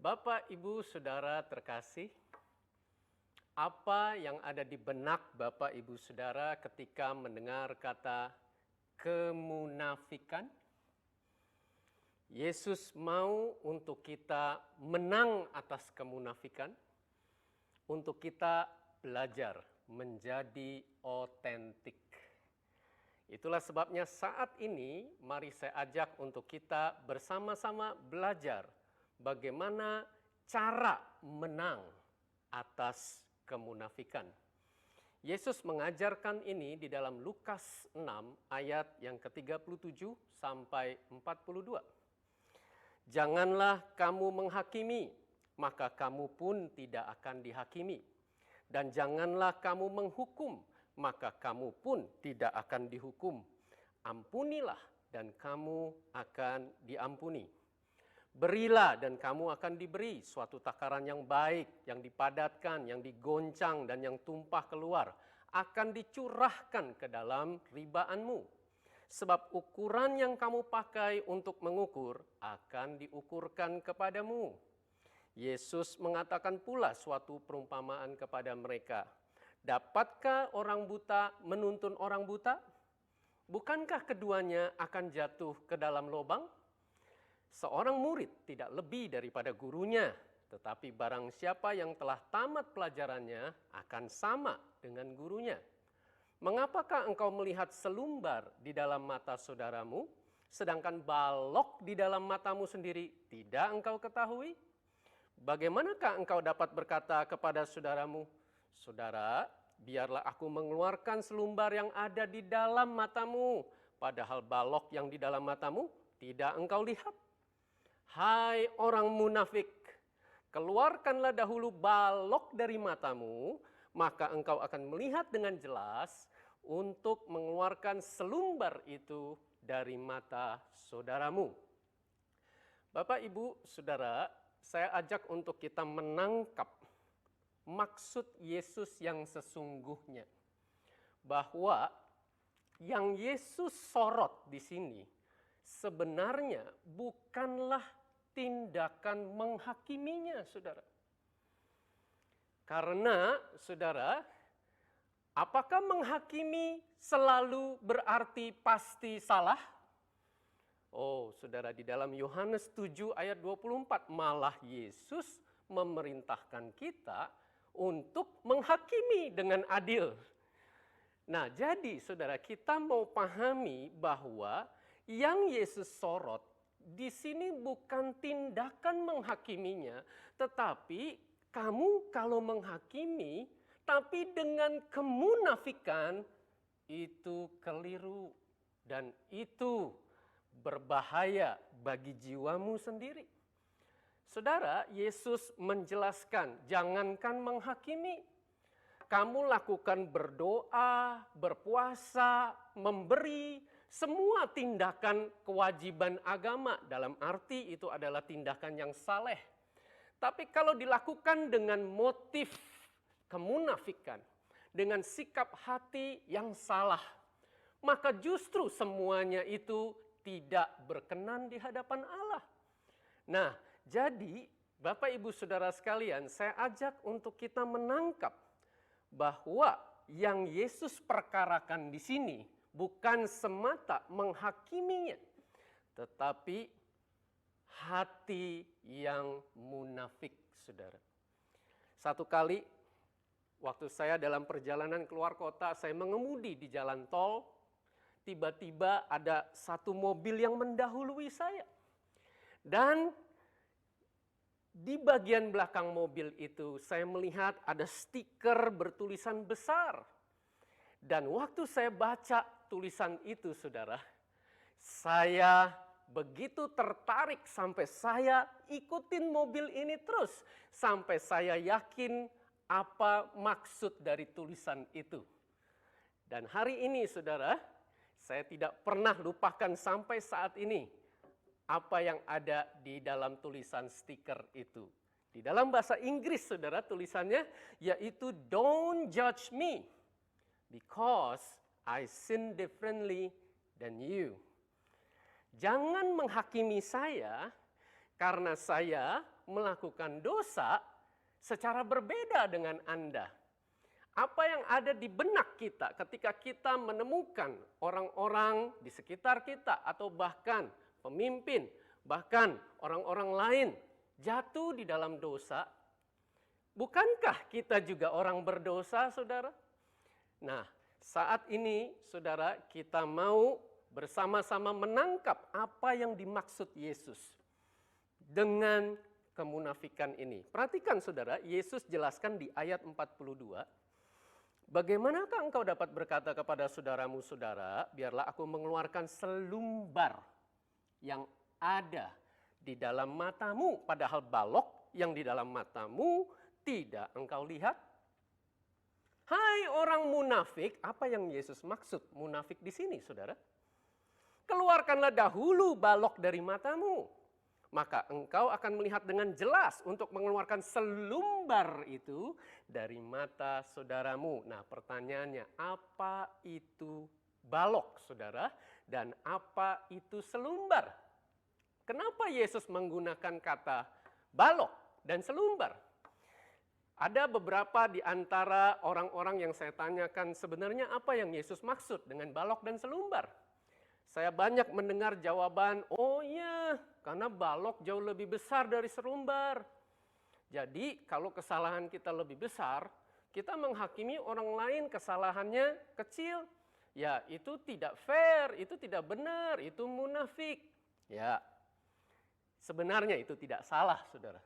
Bapak, Ibu, Saudara terkasih, apa yang ada di benak Bapak, Ibu, Saudara ketika mendengar kata kemunafikan? Yesus mau untuk kita menang atas kemunafikan, untuk kita belajar menjadi otentik. Itulah sebabnya saat ini mari saya ajak untuk kita bersama-sama belajar bagaimana cara menang atas kemunafikan. Yesus mengajarkan ini di dalam Lukas 6 ayat yang ke-37 sampai 42. Janganlah kamu menghakimi, maka kamu pun tidak akan dihakimi. Dan janganlah kamu menghukum, maka kamu pun tidak akan dihukum. Ampunilah dan kamu akan diampuni. Berilah dan kamu akan diberi suatu takaran yang baik, yang dipadatkan, yang digoncang dan yang tumpah keluar, akan dicurahkan ke dalam ribaanmu. Sebab ukuran yang kamu pakai untuk mengukur akan diukurkan kepadamu. Yesus mengatakan pula suatu perumpamaan kepada mereka. Dapatkah orang buta menuntun orang buta? Bukankah keduanya akan jatuh ke dalam lubang? Seorang murid tidak lebih daripada gurunya, tetapi barang siapa yang telah tamat pelajarannya akan sama dengan gurunya. Mengapakah engkau melihat selumbar di dalam mata saudaramu, sedangkan balok di dalam matamu sendiri tidak engkau ketahui? Bagaimanakah engkau dapat berkata kepada saudaramu, "Saudara, biarlah aku mengeluarkan selumbar yang ada di dalam matamu," padahal balok yang di dalam matamu tidak engkau lihat? Hai orang munafik, keluarkanlah dahulu balok dari matamu, maka engkau akan melihat dengan jelas untuk mengeluarkan selumbar itu dari mata saudaramu. Bapak, Ibu, Saudara, saya ajak untuk kita menangkap maksud Yesus yang sesungguhnya. Bahwa yang Yesus sorot di sini sebenarnya bukanlah tindakan menghakiminya, saudara. Karena, saudara, apakah menghakimi selalu berarti pasti salah? Oh, saudara, di dalam Yohanes 7 ayat 24, malah Yesus memerintahkan kita untuk menghakimi dengan adil. Nah, jadi saudara, kita mau pahami bahwa yang Yesus sorot di sini bukan tindakan menghakiminya, tetapi kamu kalau menghakimi tapi dengan kemunafikan itu keliru dan itu berbahaya bagi jiwamu sendiri. Saudara, Yesus menjelaskan jangankan menghakimi, kamu lakukan berdoa, berpuasa, memberi, semua tindakan kewajiban agama, dalam arti itu adalah tindakan yang saleh. Tapi kalau dilakukan dengan motif kemunafikan, dengan sikap hati yang salah, maka justru semuanya itu tidak berkenan di hadapan Allah. Nah, jadi Bapak, Ibu, Saudara sekalian, saya ajak untuk kita menangkap bahwa yang Yesus perkarakan di sini bukan semata menghakiminya, tetapi hati yang munafik, saudara. Satu kali, waktu saya dalam perjalanan keluar kota, saya mengemudi di jalan tol, tiba-tiba ada satu mobil yang mendahului saya. Dan di bagian belakang mobil itu, saya melihat ada stiker bertulisan besar. Dan waktu saya baca tulisan itu, saudara, saya begitu tertarik sampai saya ikutin mobil ini terus. Sampai saya yakin apa maksud dari tulisan itu. Dan hari ini, saudara, saya tidak pernah lupakan sampai saat ini apa yang ada di dalam tulisan stiker itu. Di dalam bahasa Inggris, saudara, tulisannya yaitu "Don't judge me because I sin differently than you." Jangan menghakimi saya karena saya melakukan dosa secara berbeda dengan Anda. Apa yang ada di benak kita ketika kita menemukan orang-orang di sekitar kita atau bahkan pemimpin, bahkan orang-orang lain jatuh di dalam dosa, bukankah kita juga orang berdosa, saudara? Nah, saat ini, saudara, kita mau bersama-sama menangkap apa yang dimaksud Yesus dengan kemunafikan ini. Perhatikan, saudara, Yesus jelaskan di ayat 42, bagaimanakah engkau dapat berkata kepada saudaramu, saudara, biarlah aku mengeluarkan selumbar yang ada di dalam matamu, padahal balok yang di dalam matamu tidak engkau lihat? Hai orang munafik, apa yang Yesus maksud munafik di sini, saudara? Keluarkanlah dahulu balok dari matamu, maka engkau akan melihat dengan jelas untuk mengeluarkan selumbar itu dari mata saudaramu. Nah, pertanyaannya, apa itu balok, saudara? Dan apa itu selumbar? Kenapa Yesus menggunakan kata balok dan selumbar? Ada beberapa di antara orang-orang yang saya tanyakan sebenarnya apa yang Yesus maksud dengan balok dan selumbar. Saya banyak mendengar jawaban, oh iya, karena balok jauh lebih besar dari selumbar. Jadi kalau kesalahan kita lebih besar, kita menghakimi orang lain kesalahannya kecil. Ya, itu tidak fair, itu tidak benar, itu munafik. Ya, sebenarnya itu tidak salah, saudara.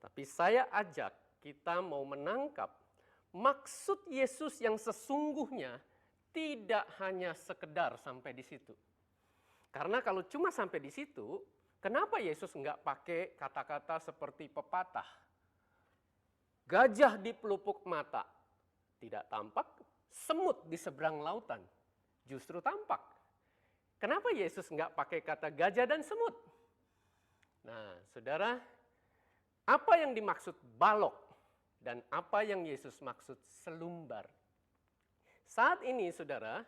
Tapi saya ajak kita mau menangkap maksud Yesus yang sesungguhnya tidak hanya sekedar sampai di situ. Karena kalau cuma sampai di situ, kenapa Yesus enggak pakai kata-kata seperti pepatah? Gajah di pelupuk mata tidak tampak, semut di seberang lautan justru tampak. Kenapa Yesus enggak pakai kata gajah dan semut? Nah, saudara, apa yang dimaksud balok dan apa yang Yesus maksud selumbar? Saat ini, saudara,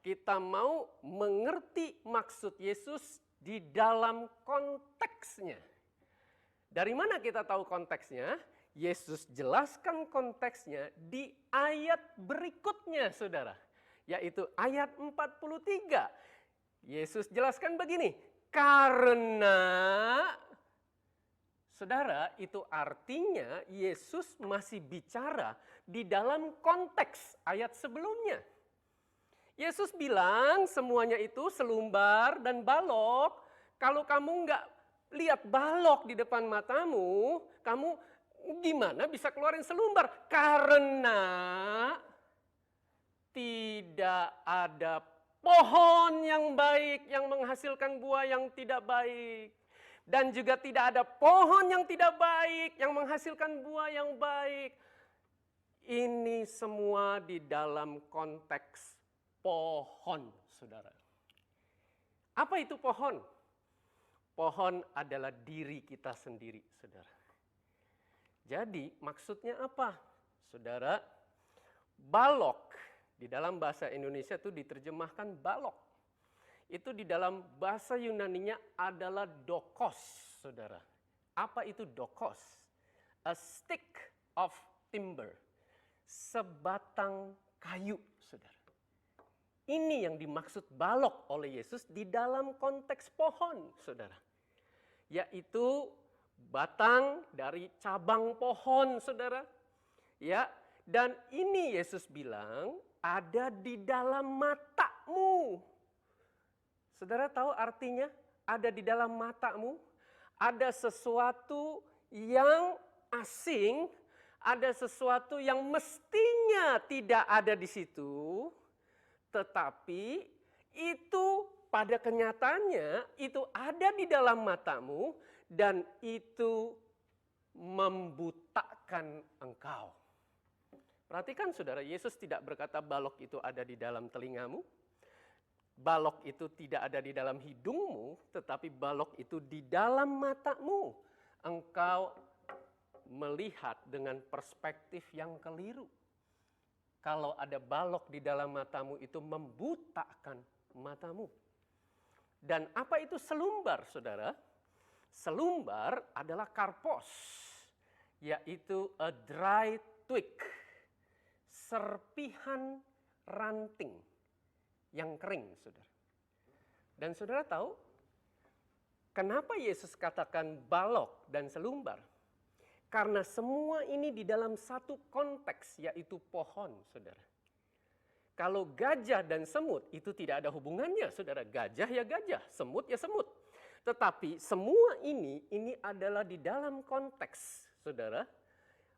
kita mau mengerti maksud Yesus di dalam konteksnya. Dari mana kita tahu konteksnya? Yesus jelaskan konteksnya di ayat berikutnya, saudara. Yaitu ayat 43. Yesus jelaskan begini, karena, saudara, itu artinya Yesus masih bicara di dalam konteks ayat sebelumnya. Yesus bilang semuanya itu selumbar dan balok. Kalau kamu nggak lihat balok di depan matamu, kamu gimana bisa keluarin selumbar? Karena tidak ada pohon yang baik yang menghasilkan buah yang tidak baik. Dan juga tidak ada pohon yang tidak baik yang menghasilkan buah yang baik. Ini semua di dalam konteks pohon, saudara. Apa itu pohon? Pohon adalah diri kita sendiri, saudara. Jadi maksudnya apa? Saudara, balok di dalam bahasa Indonesia itu diterjemahkan balok. Itu di dalam bahasa Yunaninya adalah dokos, saudara. Apa itu dokos? A stick of timber. Sebatang kayu, saudara. Ini yang dimaksud balok oleh Yesus di dalam konteks pohon, saudara. Yaitu batang dari cabang pohon, saudara. Ya, dan ini Yesus bilang ada di dalam matamu. Saudara tahu artinya ada di dalam matamu? Ada sesuatu yang asing, ada sesuatu yang mestinya tidak ada di situ, tetapi itu pada kenyataannya itu ada di dalam matamu dan itu membutakan engkau. Perhatikan, saudara, Yesus tidak berkata balok itu ada di dalam telingamu, balok itu tidak ada di dalam hidungmu, tetapi balok itu di dalam matamu. Engkau melihat dengan perspektif yang keliru. Kalau ada balok di dalam matamu itu membutakan matamu. Dan apa itu selumbar, saudara? Selumbar adalah karpos, yaitu a dry twig, serpihan ranting yang kering, saudara. Dan saudara tahu, kenapa Yesus katakan balok dan selumbar? Karena semua ini di dalam satu konteks, yaitu pohon, saudara. Kalau gajah dan semut itu tidak ada hubungannya, saudara. Gajah ya gajah, semut ya semut. Tetapi semua ini adalah di dalam konteks, saudara.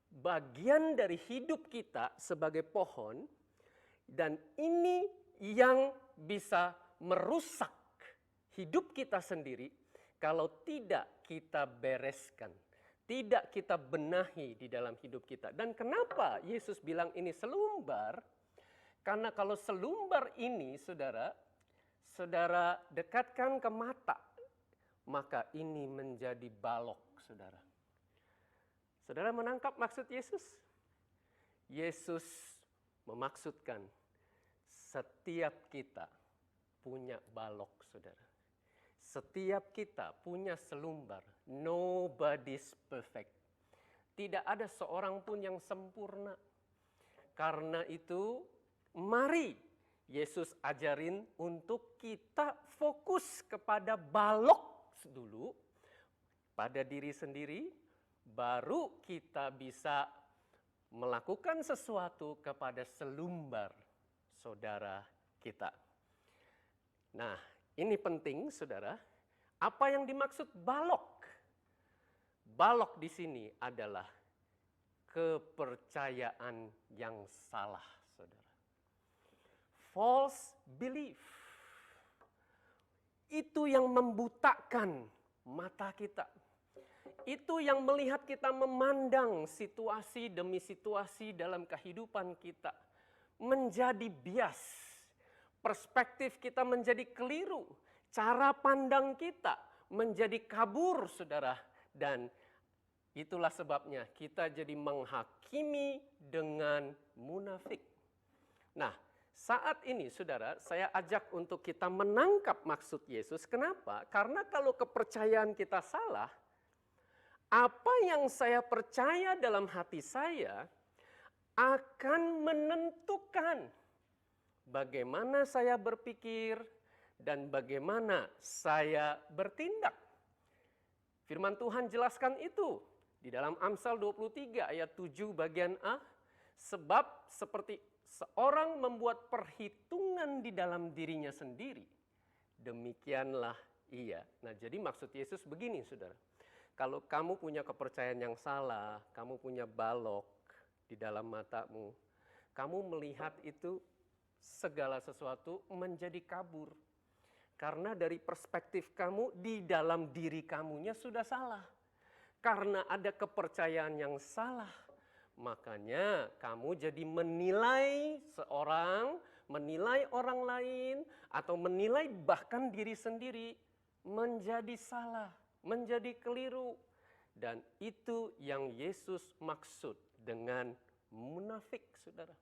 Bagian dari hidup kita sebagai pohon, dan ini yang bisa merusak hidup kita sendiri kalau tidak kita bereskan, tidak kita benahi di dalam hidup kita. Dan kenapa Yesus bilang ini selumbar? Karena kalau selumbar ini, saudara dekatkan ke mata, maka ini menjadi balok, saudara. Saudara menangkap maksud Yesus? Yesus memaksudkan setiap kita punya balok, saudara. Setiap kita punya selumbar. Nobody's perfect. Tidak ada seorang pun yang sempurna. Karena itu, mari Yesus ajarin untuk kita fokus kepada balok dulu pada diri sendiri, baru kita bisa melakukan sesuatu kepada selumbar saudara kita. Nah, ini penting, saudara. Apa yang dimaksud balok? Balok di sini adalah kepercayaan yang salah, saudara. False belief. Itu yang membutakan mata kita. Itu yang melihat kita memandang situasi demi situasi dalam kehidupan kita menjadi bias. Perspektif kita menjadi keliru. Cara pandang kita menjadi kabur, saudara. Dan itulah sebabnya kita jadi menghakimi dengan munafik. Nah, saat ini, saudara, saya ajak untuk kita menangkap maksud Yesus. Kenapa? Karena kalau kepercayaan kita salah, apa yang saya percaya dalam hati saya akan menentukan bagaimana saya berpikir dan bagaimana saya bertindak. Firman Tuhan jelaskan itu di dalam Amsal 23 ayat 7 bagian A. Sebab seperti seorang membuat perhitungan di dalam dirinya sendiri, demikianlah ia. Nah, jadi maksud Yesus begini, saudara. Kalau kamu punya kepercayaan yang salah, kamu punya balok di dalam matamu, kamu melihat itu segala sesuatu menjadi kabur. Karena dari perspektif kamu di dalam diri kamunya sudah salah. Karena ada kepercayaan yang salah. Makanya kamu jadi menilai seorang, menilai orang lain, atau menilai bahkan diri sendiri menjadi salah, menjadi keliru. Dan itu yang Yesus maksud dengan munafik, saudara.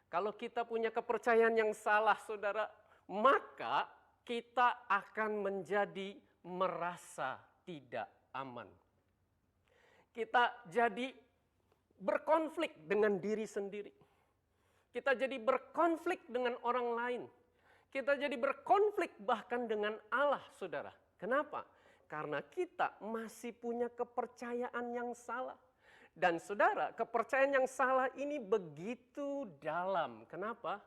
Kalau kita punya kepercayaan yang salah, saudara, maka kita akan menjadi merasa tidak aman. Kita jadi berkonflik dengan diri sendiri. Kita jadi berkonflik dengan orang lain. Kita jadi berkonflik bahkan dengan Allah, saudara. Kenapa? Karena kita masih punya kepercayaan yang salah. Dan saudara, kepercayaan yang salah ini begitu dalam. Kenapa?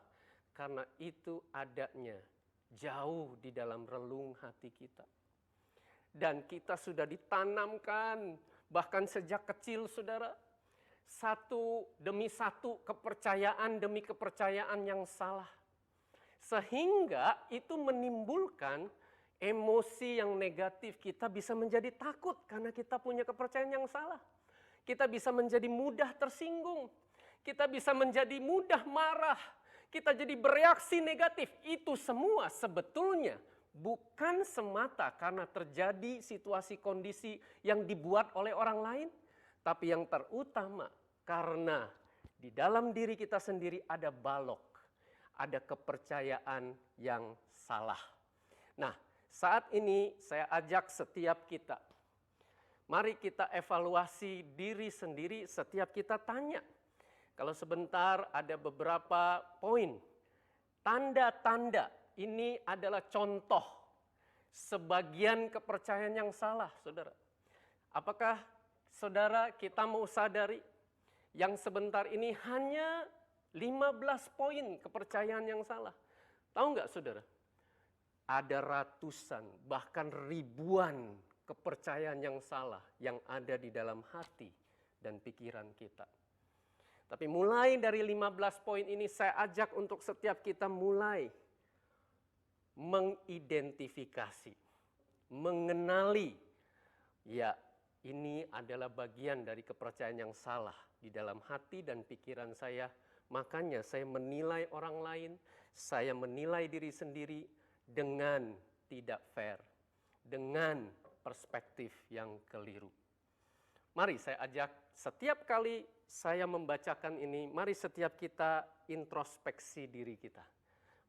Karena itu adanya jauh di dalam relung hati kita. Dan kita sudah ditanamkan bahkan sejak kecil, saudara. Satu demi satu, kepercayaan demi kepercayaan yang salah. Sehingga itu menimbulkan emosi yang negatif. Kita bisa menjadi takut karena kita punya kepercayaan yang salah. Kita bisa menjadi mudah tersinggung. Kita bisa menjadi mudah marah. Kita jadi bereaksi negatif. Itu semua sebetulnya bukan semata karena terjadi situasi kondisi yang dibuat oleh orang lain. Tapi yang terutama karena di dalam diri kita sendiri ada balok, ada kepercayaan yang salah. Nah, saat ini saya ajak setiap kita Mari kita evaluasi diri sendiri setiap kita tanya. Kalau sebentar ada beberapa poin, tanda-tanda ini adalah contoh sebagian kepercayaan yang salah, saudara. Apakah saudara kita mau sadari yang sebentar ini hanya 15 poin kepercayaan yang salah? Tahu nggak saudara? Ada ratusan, bahkan ribuan kepercayaan yang salah yang ada di dalam hati dan pikiran kita. Tapi mulai dari 15 poin ini saya ajak untuk setiap kita mulai mengidentifikasi, mengenali, ya ini adalah bagian dari kepercayaan yang salah di dalam hati dan pikiran saya. Makanya saya menilai orang lain, saya menilai diri sendiri dengan tidak fair, dengan perspektif yang keliru. Mari saya ajak setiap kali saya membacakan ini, mari setiap kita introspeksi diri kita.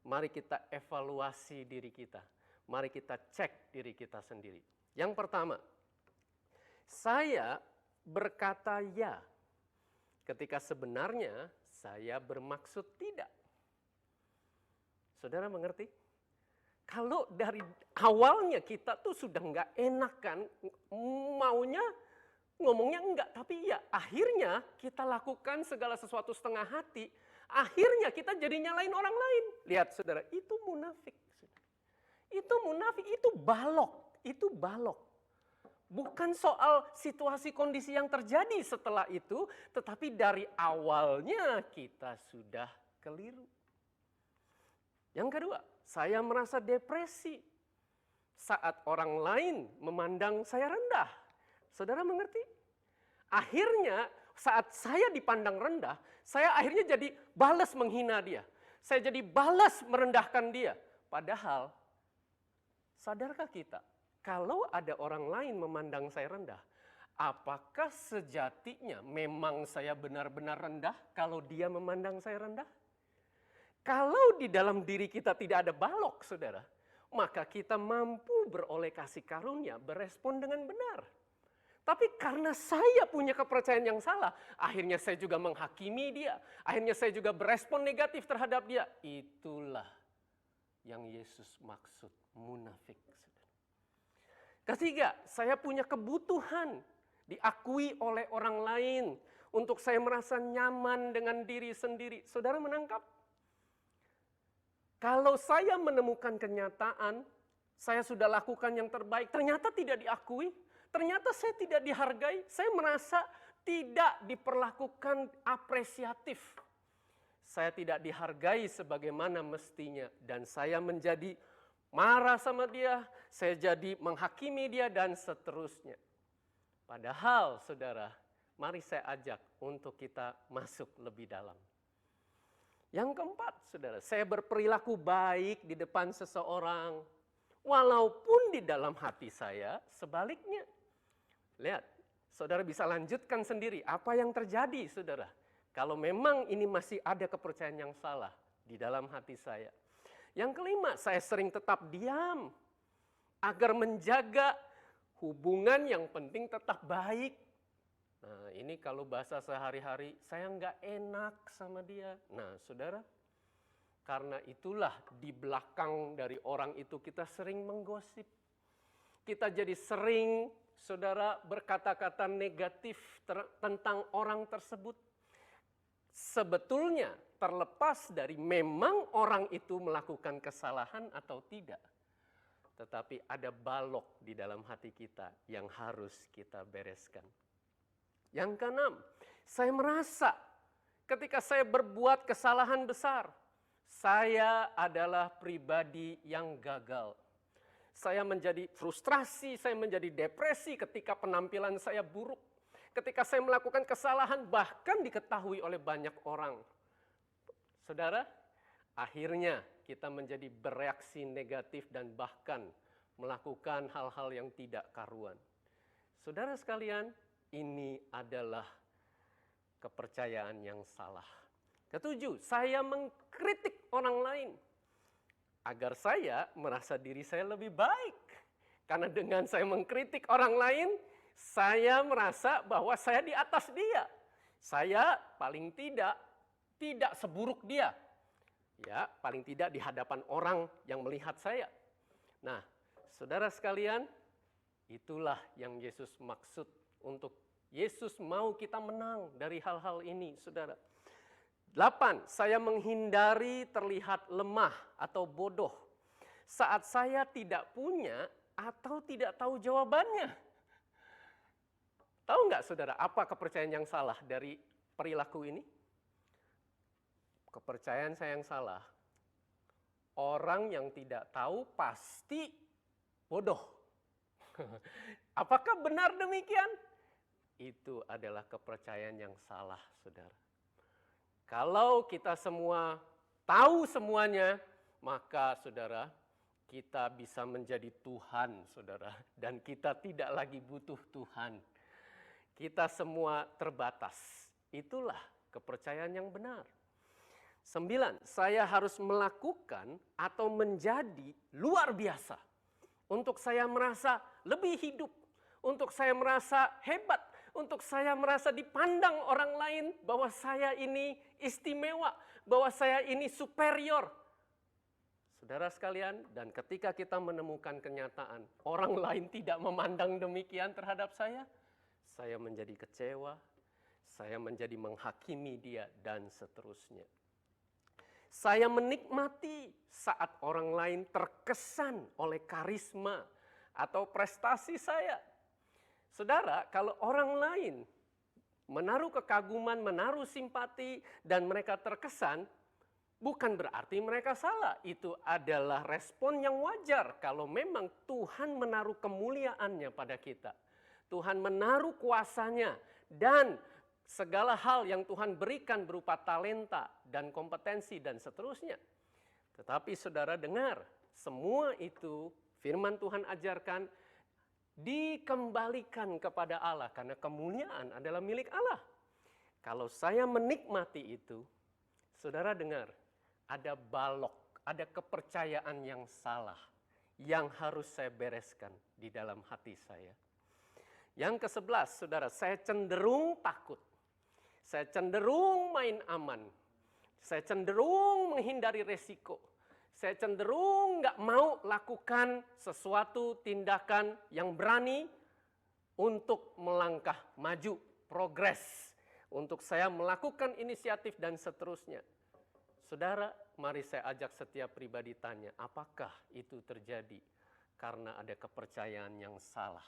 Mari kita evaluasi diri kita. Mari kita cek diri kita sendiri. Yang pertama, saya berkata ya ketika sebenarnya saya bermaksud tidak. Saudara mengerti? Kalau dari awalnya kita tuh sudah nggak enak kan, maunya ngomongnya enggak, tapi ya akhirnya kita lakukan segala sesuatu setengah hati, akhirnya kita jadi nyalain orang lain. Lihat saudara, itu munafik. Itu munafik, itu balok, itu balok. Bukan soal situasi kondisi yang terjadi setelah itu, tetapi dari awalnya kita sudah keliru. Yang kedua, saya merasa depresi saat orang lain memandang saya rendah. Saudara mengerti? Akhirnya saat saya dipandang rendah, saya akhirnya jadi balas menghina dia. Saya jadi balas merendahkan dia. Padahal, sadarkah kita, kalau ada orang lain memandang saya rendah, apakah sejatinya memang saya benar-benar rendah kalau dia memandang saya rendah? Kalau di dalam diri kita tidak ada balok, saudara, maka kita mampu beroleh kasih karunia, berespon dengan benar. Tapi karena saya punya kepercayaan yang salah, akhirnya saya juga menghakimi dia. Akhirnya saya juga berespon negatif terhadap dia. Itulah yang Yesus maksud munafik. Ketiga, saya punya kebutuhan diakui oleh orang lain untuk saya merasa nyaman dengan diri sendiri. Saudara menangkap? Kalau saya menemukan kenyataan, saya sudah lakukan yang terbaik, ternyata tidak diakui, ternyata saya tidak dihargai, saya merasa tidak diperlakukan apresiatif. Saya tidak dihargai sebagaimana mestinya, dan saya menjadi marah sama dia, saya jadi menghakimi dia, dan seterusnya. Padahal, saudara, mari saya ajak untuk kita masuk lebih dalam. Yang keempat, saudara, saya berperilaku baik di depan seseorang, walaupun di dalam hati saya sebaliknya. Lihat, saudara bisa lanjutkan sendiri apa yang terjadi, saudara. Kalau memang ini masih ada kepercayaan yang salah di dalam hati saya. Yang kelima, saya sering tetap diam agar menjaga hubungan yang penting tetap baik. Nah, ini kalau bahasa sehari-hari, saya nggak enak sama dia. Nah, saudara, karena itulah di belakang dari orang itu kita sering menggosip. Kita jadi sering, saudara, berkata-kata negatif tentang orang tersebut. Sebetulnya terlepas dari memang orang itu melakukan kesalahan atau tidak. Tetapi ada balok di dalam hati kita yang harus kita bereskan. Yang keenam, saya merasa ketika saya berbuat kesalahan besar, saya adalah pribadi yang gagal. Saya menjadi frustrasi, saya menjadi depresi ketika penampilan saya buruk. Ketika saya melakukan kesalahan bahkan diketahui oleh banyak orang. Saudara, akhirnya kita menjadi bereaksi negatif dan bahkan melakukan hal-hal yang tidak karuan. Saudara sekalian, ini adalah kepercayaan yang salah. Ketujuh, saya mengkritik orang lain agar saya merasa diri saya lebih baik. Karena dengan saya mengkritik orang lain, Saya merasa bahwa saya di atas dia. Saya paling tidak seburuk dia. Ya, paling tidak di hadapan orang yang melihat saya. Nah, saudara sekalian, itulah yang Yesus maksud untuk Yesus mau kita menang dari hal-hal ini, saudara. 8, saya menghindari terlihat lemah atau bodoh saat saya tidak punya atau tidak tahu jawabannya. Tahu nggak saudara, apa kepercayaan yang salah dari perilaku ini? Kepercayaan saya yang salah. Orang yang tidak tahu pasti bodoh. Apakah benar demikian? Itu adalah kepercayaan yang salah, saudara. Kalau kita semua tahu semuanya, maka saudara, kita bisa menjadi Tuhan, saudara. Dan kita tidak lagi butuh Tuhan. Kita semua terbatas. Itulah kepercayaan yang benar. 9, saya harus melakukan atau menjadi luar biasa. Untuk saya merasa lebih hidup. Untuk saya merasa hebat. Untuk saya merasa dipandang orang lain bahwa saya ini istimewa. Bahwa saya ini superior. Saudara sekalian, dan ketika kita menemukan kenyataan, orang lain tidak memandang demikian terhadap saya menjadi kecewa, saya menjadi menghakimi dia, dan seterusnya. Saya menikmati saat orang lain terkesan oleh karisma atau prestasi saya. Saudara, kalau orang lain menaruh kekaguman, menaruh simpati, dan mereka terkesan, bukan berarti mereka salah. Itu adalah respon yang wajar kalau memang Tuhan menaruh kemuliaannya pada kita. Tuhan menaruh kuasanya dan segala hal yang Tuhan berikan berupa talenta dan kompetensi dan seterusnya. Tetapi saudara dengar, semua itu firman Tuhan ajarkan dikembalikan kepada Allah karena kemuliaan adalah milik Allah. Kalau saya menikmati itu, saudara dengar, ada balok, ada kepercayaan yang salah yang harus saya bereskan di dalam hati saya. Yang ke-11, saudara, saya cenderung takut. Saya cenderung main aman. Saya cenderung menghindari resiko. Saya cenderung nggak mau lakukan sesuatu tindakan yang berani untuk melangkah maju, progres. Untuk saya melakukan inisiatif dan seterusnya. Saudara, mari saya ajak setiap pribadi tanya, apakah itu terjadi karena ada kepercayaan yang salah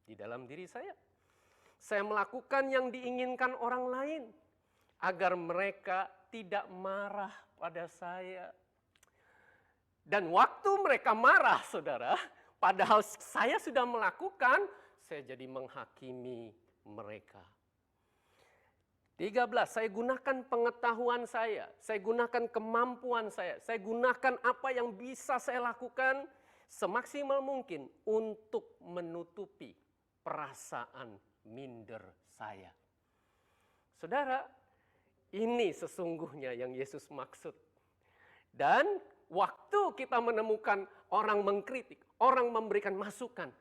di dalam diri saya? Saya melakukan yang diinginkan orang lain agar mereka tidak marah pada saya. Dan waktu mereka marah, saudara, padahal saya sudah melakukan, saya jadi menghakimi mereka. 13, saya gunakan pengetahuan saya gunakan kemampuan saya gunakan apa yang bisa saya lakukan semaksimal mungkin untuk menutupi perasaan minder saya. Saudara, ini sesungguhnya yang Yesus maksud. Dan waktu kita menemukan orang mengkritik, orang memberikan masukan,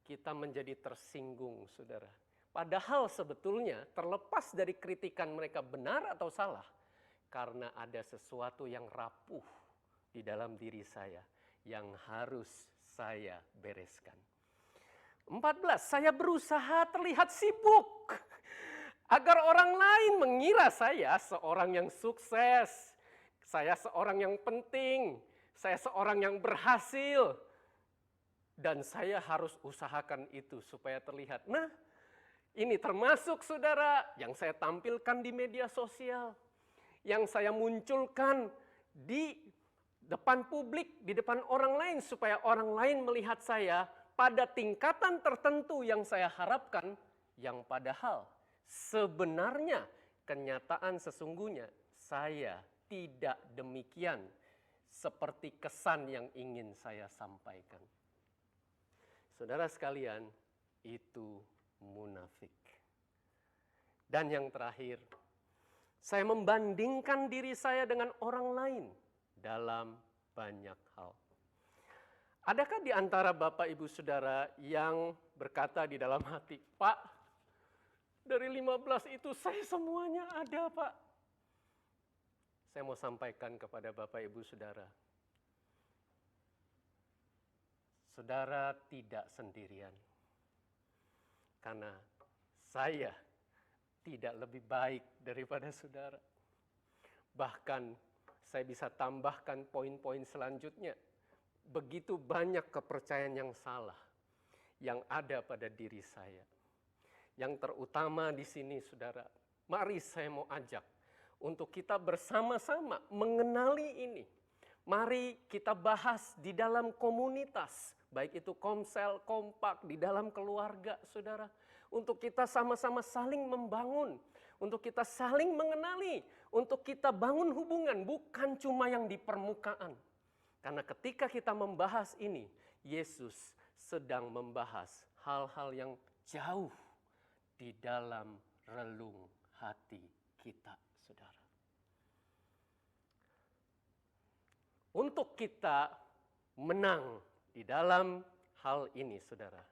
kita menjadi tersinggung, saudara. Padahal sebetulnya terlepas dari kritikan mereka benar atau salah, karena ada sesuatu yang rapuh di dalam diri saya yang harus saya bereskan. 14, saya berusaha terlihat sibuk agar orang lain mengira saya seorang yang sukses, saya seorang yang penting, saya seorang yang berhasil, dan saya harus usahakan itu supaya terlihat. Nah, ini termasuk saudara yang saya tampilkan di media sosial, yang saya munculkan di depan publik, di depan orang lain supaya orang lain melihat saya pada tingkatan tertentu yang saya harapkan, yang padahal sebenarnya kenyataan sesungguhnya saya tidak demikian seperti kesan yang ingin saya sampaikan. Saudara sekalian, itu munafik. Dan yang terakhir, saya membandingkan diri saya dengan orang lain dalam banyak hal. Adakah di antara Bapak Ibu Saudara yang berkata di dalam hati, Pak, dari 15 itu saya semuanya ada, Pak. Saya mau sampaikan kepada Bapak Ibu Saudara. Saudara tidak sendirian. Karena saya tidak lebih baik daripada saudara. Bahkan saya bisa tambahkan poin-poin selanjutnya. Begitu banyak kepercayaan yang salah yang ada pada diri saya. Yang terutama di sini saudara, mari saya mau ajak untuk kita bersama-sama mengenali ini. Mari kita bahas di dalam komunitas, baik itu komsel, kompak, di dalam keluarga saudara. Untuk kita sama-sama saling membangun, untuk kita saling mengenali, untuk kita bangun hubungan, bukan cuma yang di permukaan. Karena ketika kita membahas ini, Yesus sedang membahas hal-hal yang jauh di dalam relung hati kita, saudara. Untuk kita menang di dalam hal ini, saudara,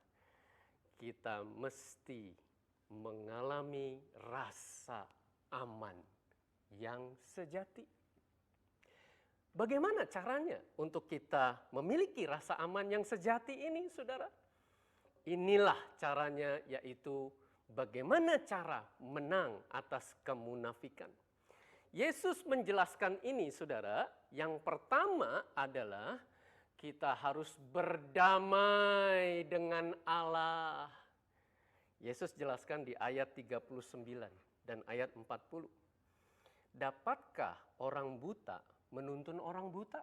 kita mesti mengalami rasa aman yang sejati. Bagaimana caranya untuk kita memiliki rasa aman yang sejati ini, saudara? Inilah caranya, yaitu bagaimana cara menang atas kemunafikan. Yesus menjelaskan ini, saudara. Yang pertama adalah kita harus berdamai dengan Allah. Yesus jelaskan di ayat 39 dan ayat 40. Dapatkah orang buta menuntun orang buta?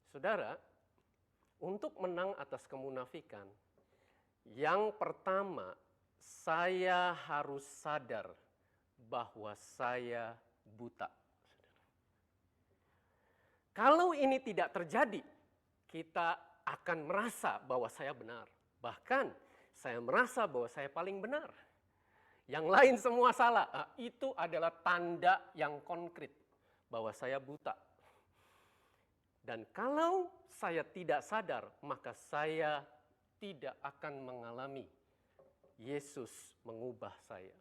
Saudara, untuk menang atas kemunafikan, yang pertama saya harus sadar bahwa saya buta. Kalau ini tidak terjadi, kita akan merasa bahwa saya benar. Bahkan saya merasa bahwa saya paling benar. Yang lain semua salah. Nah, itu adalah tanda yang konkret bahwa saya buta. Dan kalau saya tidak sadar, maka saya tidak akan mengalami Yesus mengubah saya.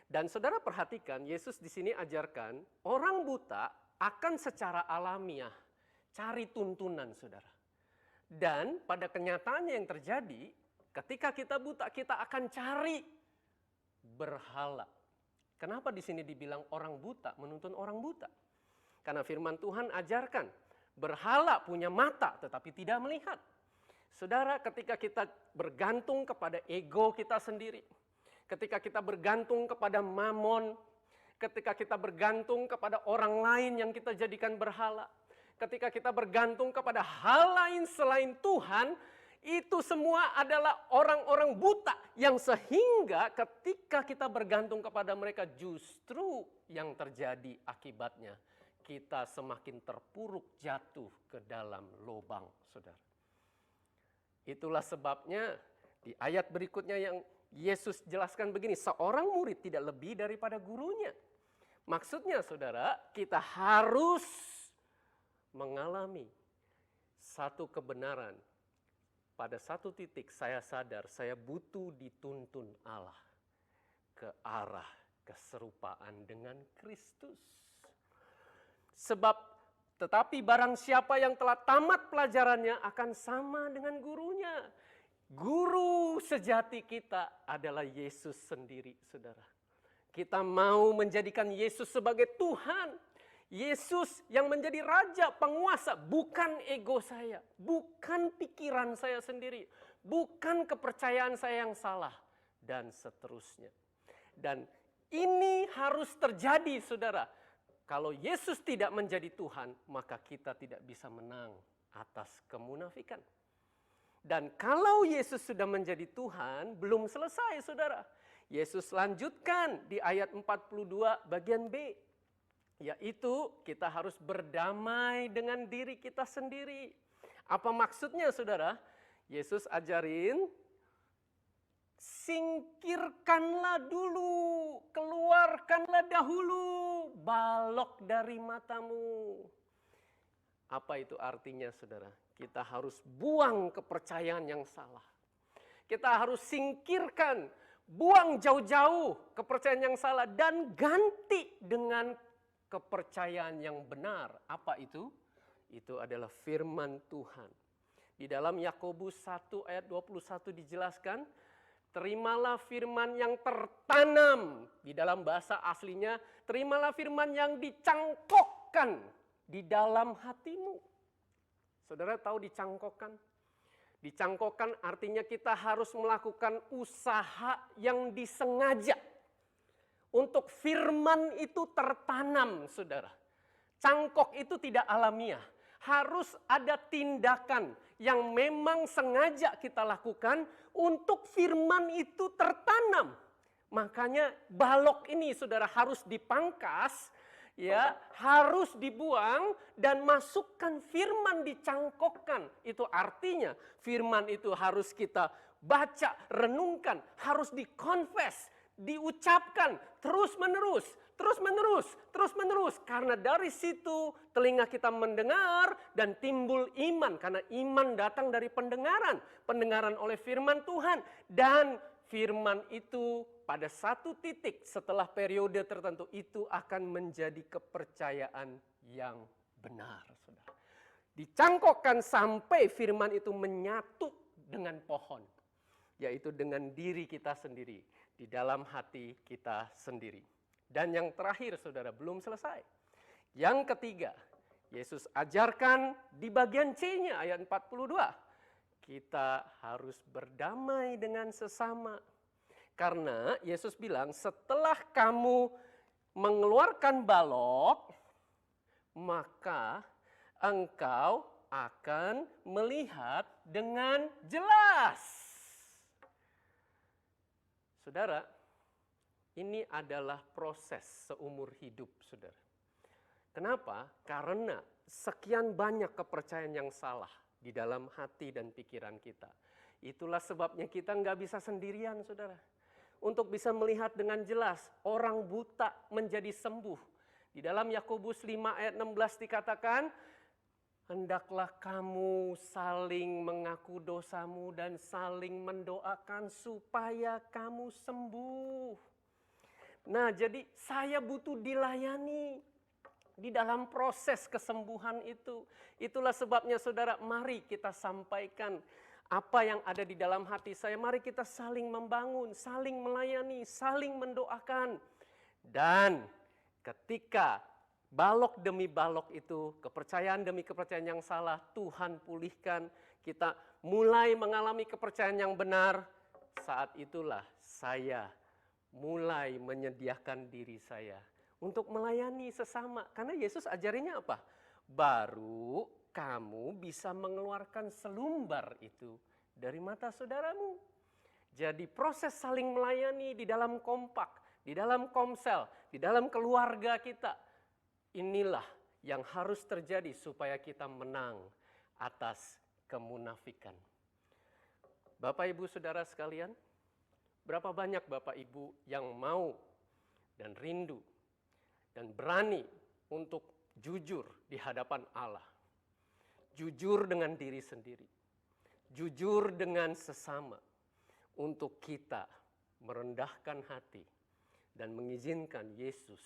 Dan saudara perhatikan, Yesus di sini ajarkan orang buta akan secara alamiah cari tuntunan, saudara. Dan pada kenyataannya yang terjadi, ketika kita buta, kita akan cari berhala. Kenapa di sini dibilang orang buta menuntun orang buta? Karena firman Tuhan ajarkan, berhala punya mata tetapi tidak melihat. Saudara, ketika kita bergantung kepada ego kita sendiri, ketika kita bergantung kepada mamon, ketika kita bergantung kepada orang lain yang kita jadikan berhala, ketika kita bergantung kepada hal lain selain Tuhan, itu semua adalah orang-orang buta yang sehingga ketika kita bergantung kepada mereka, justru yang terjadi akibatnya kita semakin terpuruk jatuh ke dalam lubang, saudara. Itulah sebabnya di ayat berikutnya yang Yesus jelaskan begini, seorang murid tidak lebih daripada gurunya. Maksudnya saudara, kita harus mengalami satu kebenaran. Pada satu titik saya sadar saya butuh dituntun Allah ke arah keserupaan dengan Kristus. Sebab tetapi barang siapa yang telah tamat pelajarannya akan sama dengan gurunya. Guru sejati kita adalah Yesus sendiri, saudara. Kita mau menjadikan Yesus sebagai Tuhan. Yesus yang menjadi raja, penguasa, bukan ego saya, bukan pikiran saya sendiri, bukan kepercayaan saya yang salah, dan seterusnya. Dan ini harus terjadi, saudara. Kalau Yesus tidak menjadi Tuhan, maka kita tidak bisa menang atas kemunafikan. Dan kalau Yesus sudah menjadi Tuhan, belum selesai, saudara. Yesus lanjutkan di ayat 42 bagian B. Yaitu kita harus berdamai dengan diri kita sendiri. Apa maksudnya, saudara? Yesus ajarin, singkirkanlah dulu, keluarkanlah dahulu balok dari matamu. Apa itu artinya, saudara? Kita harus buang kepercayaan yang salah. Kita harus singkirkan, buang jauh-jauh kepercayaan yang salah dan ganti dengan kepercayaan yang benar. Apa itu? Itu adalah firman Tuhan. Di dalam Yakobus 1 ayat 21 dijelaskan, terimalah firman yang tertanam. Di dalam bahasa aslinya, terimalah firman yang dicangkokkan di dalam hatimu. Saudara tahu dicangkokkan? Dicangkokkan artinya kita harus melakukan usaha yang disengaja. Untuk firman itu tertanam, saudara. Cangkok itu tidak alamiah. Harus ada tindakan yang memang sengaja kita lakukan untuk firman itu tertanam. Makanya balok ini, saudara, harus dipangkas, ya, harus dibuang dan masukkan firman, dicangkokkan. Itu artinya firman itu harus kita baca, renungkan, harus dikonfes, diucapkan terus menerus. Karena dari situ telinga kita mendengar dan timbul iman. Karena iman datang dari pendengaran. Pendengaran oleh firman Tuhan. Dan firman itu pada satu titik setelah periode tertentu itu akan menjadi kepercayaan yang benar, saudara. Dicangkokkan sampai firman itu menyatu dengan pohon. Yaitu dengan diri kita sendiri. Di dalam hati kita sendiri. Dan yang terakhir, saudara, belum selesai. Yang ketiga, Yesus ajarkan di bagian C-nya ayat 42. Kita harus berdamai dengan sesama. Karena Yesus bilang setelah kamu mengeluarkan balok, maka engkau akan melihat dengan jelas. Saudara, ini adalah proses seumur hidup, saudara. Kenapa? Karena sekian banyak kepercayaan yang salah di dalam hati dan pikiran kita. Itulah sebabnya kita nggak bisa sendirian, saudara. Untuk bisa melihat dengan jelas, orang buta menjadi sembuh. Di dalam Yakobus 5 ayat 16 dikatakan, hendaklah kamu saling mengaku dosamu dan saling mendoakan supaya kamu sembuh. Nah, jadi saya butuh dilayani di dalam proses kesembuhan itu. Itulah sebabnya, saudara, mari kita sampaikan apa yang ada di dalam hati saya. Mari kita saling membangun, saling melayani, saling mendoakan. Dan ketika balok demi balok itu, kepercayaan demi kepercayaan yang salah, Tuhan pulihkan. Kita mulai mengalami kepercayaan yang benar. Saat itulah saya mulai menyediakan diri saya untuk melayani sesama. Karena Yesus ajarinya apa? Baru kamu bisa mengeluarkan selumbar itu dari mata saudaramu. Jadi proses saling melayani di dalam kompak, di dalam komsel, di dalam keluarga kita. Inilah yang harus terjadi supaya kita menang atas kemunafikan. Bapak, Ibu, Saudara sekalian, berapa banyak Bapak Ibu yang mau dan rindu dan berani untuk jujur di hadapan Allah. Jujur dengan diri sendiri. Jujur dengan sesama. Untuk kita merendahkan hati dan mengizinkan Yesus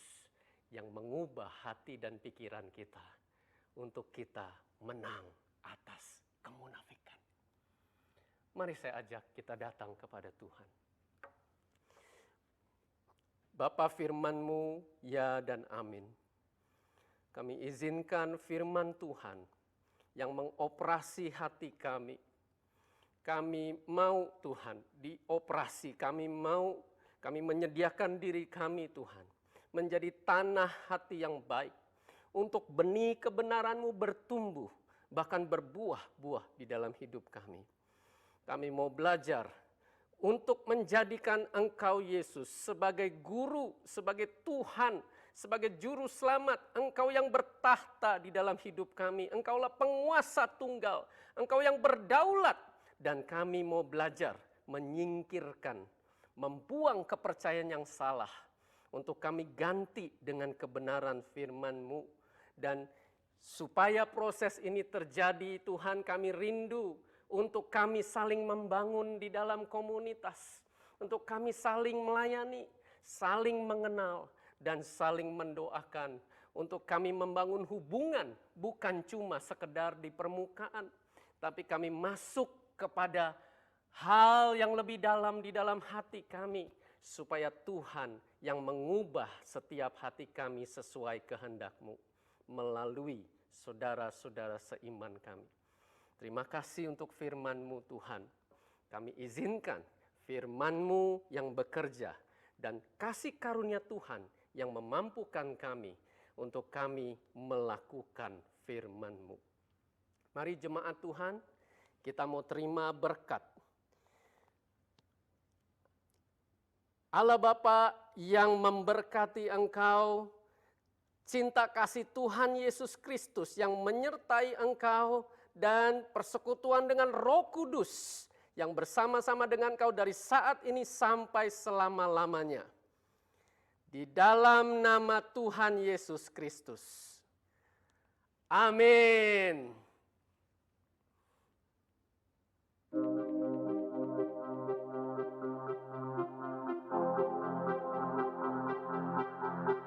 yang mengubah hati dan pikiran kita untuk kita menang atas kemunafikan. Mari saya ajak kita datang kepada Tuhan. Bapa, firman-Mu ya dan amin. Kami izinkan firman Tuhan yang mengoperasi hati kami. Kami mau, Tuhan, dioperasi. Kami menyediakan diri kami, Tuhan, menjadi tanah hati yang baik. Untuk benih kebenaran-Mu bertumbuh, bahkan berbuah-buah di dalam hidup kami. Kami mau belajar untuk menjadikan Engkau Yesus sebagai guru, sebagai Tuhan, sebagai juru selamat. Engkau yang bertahta di dalam hidup kami. Engkaulah penguasa tunggal. Engkau yang berdaulat. Dan kami mau belajar menyingkirkan, membuang kepercayaan yang salah. Untuk kami ganti dengan kebenaran firman-Mu. Dan Supaya proses ini terjadi, Tuhan, kami rindu untuk kami saling membangun di dalam komunitas, untuk kami saling melayani, saling mengenal, dan saling mendoakan, untuk kami membangun hubungan bukan cuma sekedar di permukaan, tapi kami masuk kepada hal yang lebih dalam di dalam hati kami, supaya Tuhan yang mengubah setiap hati kami sesuai kehendak-Mu melalui saudara-saudara seiman kami. Terima kasih untuk firman-Mu, Tuhan. Kami izinkan firman-Mu yang bekerja dan kasih karunia Tuhan yang memampukan kami untuk kami melakukan firman-Mu. Mari jemaat Tuhan, kita mau terima berkat. Allah Bapa yang memberkati engkau, cinta kasih Tuhan Yesus Kristus yang menyertai engkau, dan persekutuan dengan Roh Kudus yang bersama-sama dengan engkau dari saat ini sampai selama-lamanya. Di dalam nama Tuhan Yesus Kristus. Amin.